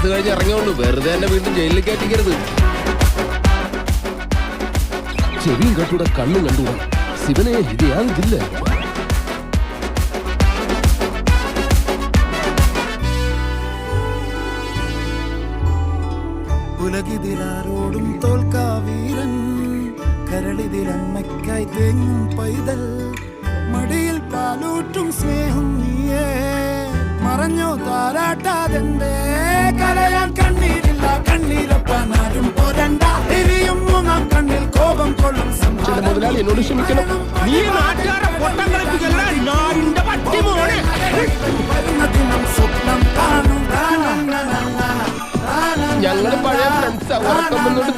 Class കഴിഞ്ഞ് ഇറങ്ങിയുള്ളൂ. വെറുതെ എന്നെ വീണ്ടും ജയിലിൽ കയറ്റിക്കരുത്. ചെവിയും കെട്ടൂടെ കണ്ണും കണ്ടൂടാ. ശിവനെ ഇത് യാതില്ല. ഉലകിതിലാരോടും തോൽക്കാ വീരൻ, കരളിതിലമ്മയ്ക്കായി തേങ്ങും പൈതൽ, മടിയിൽ പാലൂറ്റും സ്നേഹം നീയേ, മറഞ്ഞോ താരാട്ടാതെന്റെ കരയാൻ കണ്ണീരില്ല, കണ്ണീരൊപ്പാനാരും പോരണ്ട, എരിയും മൂന്നാം കണ്ണിൽ കോപം കൊള്ളും മുതലാളി എന്നോട് ക്ഷമിക്കണം. നീ നാട്ടുകാരെ പൊട്ടം കളിപ്പിക്കല്ല. സ്വപ്നം കാണും. ഞങ്ങള് പഴയ ഫ്രണ്ട്സ്. ഉറക്കം വന്നോട്ട്